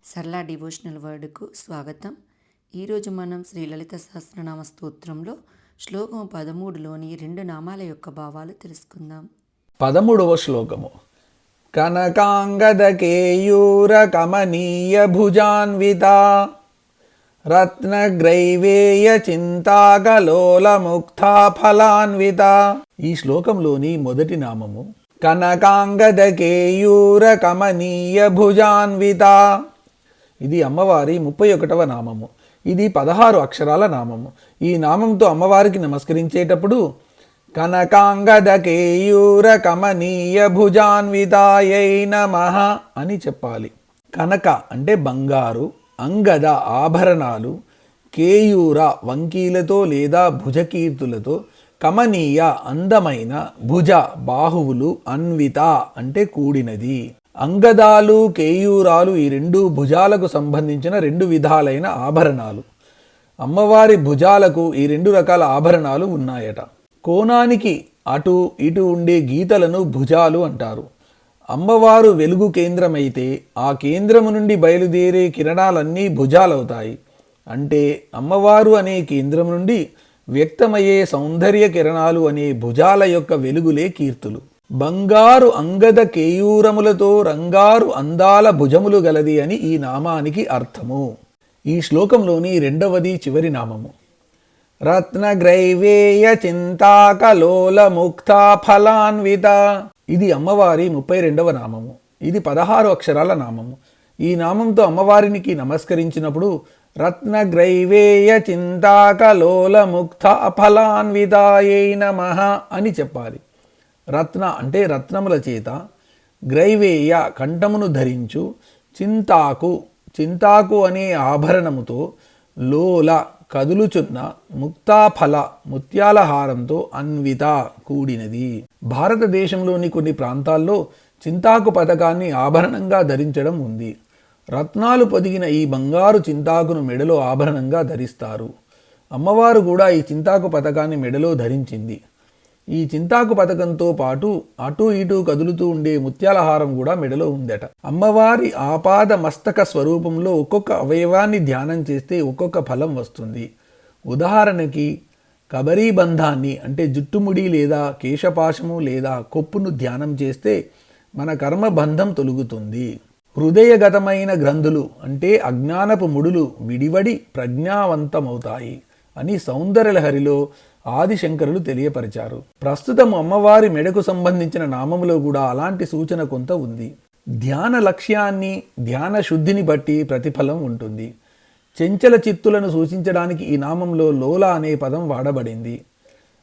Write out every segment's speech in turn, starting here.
సరళ డివోషనల్ వర్డ్కు స్వాగతం. ఈరోజు మనం శ్రీ లలిత సహస్రనామ స్తోత్రంలో శ్లోకం 13లోని 2 నామాల యొక్క భావాలు తెలుసుకుందాం. 13వ శ్లోకము. కనకాంగదకేయూర కమనీయ భుజాన్విత రత్నగ్రైవేయ చింతాకలోల ముక్తా ఫలాన్విత. ఈ శ్లోకంలోని మొదటి నామము కనకాంగదకేయూర కమనీయ భుజాన్విత. ఇది అమ్మవారి 31వ నామము. ఇది 16 అక్షరాల నామము. ఈ నామంతో అమ్మవారికి నమస్కరించేటప్పుడు కనకాంగదకేయూర కమనీయ భుజాన్వితాయై నమః అని చెప్పాలి. కనక అంటే బంగారు, అంగద ఆభరణాలు, కేయూర వంకీలతో లేదా భుజకీర్తులతో, కమనీయ అందమైన, భుజ బాహువులు, అన్విత అంటే కూడినది. అంగదాలు కేయూరాలు ఈ రెండు భుజాలకు సంబంధించిన 2 విధాలైన ఆభరణాలు. అమ్మవారి భుజాలకు ఈ 2 రకాల ఆభరణాలు ఉన్నాయట. కోణానికి అటు ఇటు ఉండే గీతలను భుజాలు అంటారు. అమ్మవారు వెలుగు కేంద్రమైతే ఆ కేంద్రము నుండి బయలుదేరే కిరణాలన్నీ భుజాలవుతాయి. అంటే అమ్మవారు అనే కేంద్రం నుండి వ్యక్తమయ్యే సౌందర్య కిరణాలు అనే భుజాల యొక్క వెలుగులే కీర్తులు. బంగారు అంగద కేయూరములతో రంగారు అందాల భుజములు గలది అని ఈ నామానికి అర్థము. ఈ శ్లోకంలోని 2వది చివరి నామము రత్నగ్రైవేయ చింతాకలోల ముక్తా ఫలాన్విత. ఇది అమ్మవారి 32వ నామము. ఇది 16 అక్షరాల నామము. ఈ నామంతో అమ్మవారికి నమస్కరించినప్పుడు రత్నగ్రైవేయ చింతాకలోల ముక్తా ఫలాన్వితాయై నమః అని చెప్పాలి. రత్న అంటే రత్నముల చేత, గ్రైవేయ కంఠమును ధరించు, చింతాకు అనే ఆభరణముతో, లోల కదులుచున్న, ముక్తాఫల ముత్యాల హారంతో, అన్విత కూడినది. భారతదేశంలోని కొన్ని ప్రాంతాల్లో చింతాకు పథకాన్ని ఆభరణంగా ధరించడం ఉంది. రత్నాలు పొదిగిన ఈ బంగారు చింతాకును మెడలో ఆభరణంగా ధరిస్తారు. అమ్మవారు కూడా ఈ చింతాకు పథకాన్ని మెడలో ధరించింది. ఈ చింతాకు పథకంతో పాటు అటు ఇటు కదులుతూ ఉండే ముత్యాల హారం కూడా మెడలో ఉందట. అమ్మవారి ఆపాద మస్తక స్వరూపంలో ఒక్కొక్క అవయవాన్ని ధ్యానం చేస్తే ఒక్కొక్క ఫలం వస్తుంది. ఉదాహరణకి కబరీబంధాన్ని అంటే జుట్టుముడి లేదా కేశపాశము లేదా కొప్పును ధ్యానం చేస్తే మన కర్మబంధం తొలుగుతుంది. హృదయగతమైన గ్రంథులు అంటే అజ్ఞానపు ముడులు విడివడి ప్రజ్ఞావంతమవుతాయి అని సౌందర్యలహరిలో ఆదిశంకరులు తెలియపరిచారు. ప్రస్తుతం అమ్మవారి మెడకు సంబంధించిన నామములో కూడా అలాంటి సూచన కొంత ఉంది. ధ్యాన లక్ష్యాన్ని, ధ్యాన శుద్ధిని బట్టి ప్రతిఫలం ఉంటుంది. చెంచల చిత్తులను సూచించడానికి ఈ నామంలో లోల అనే పదం వాడబడింది.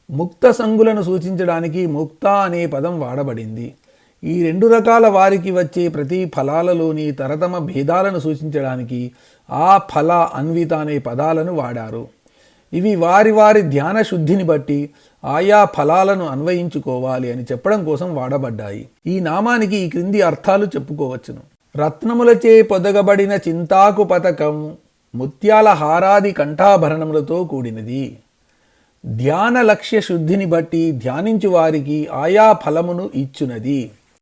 ముక్త సంగులను సూచించడానికి ముక్త అనే పదం వాడబడింది. ఈ 2 రకాల వారికి వచ్చే ప్రతి ఫలాలలోని తరతమ భేదాలను సూచించడానికి ఆ ఫల, అన్విత అనే పదాలను వాడారు. ఇవి వారి వారి ధ్యాన శుద్ధిని బట్టి ఆయా ఫలాలను అన్వయించుకోవాలి అని చెప్పడం కోసం వాడబడ్డాయి. ఈ నామానికి ఈ క్రింది అర్థాలు చెప్పుకోవచ్చును. రత్నములచే పొదగబడిన చింతాకు పథకం ముత్యాల హారాది కంఠాభరణములతో కూడినది. ధ్యాన లక్ష్య శుద్ధిని బట్టి ధ్యానించు వారికి ఆయా ఫలమును ఇచ్చునది.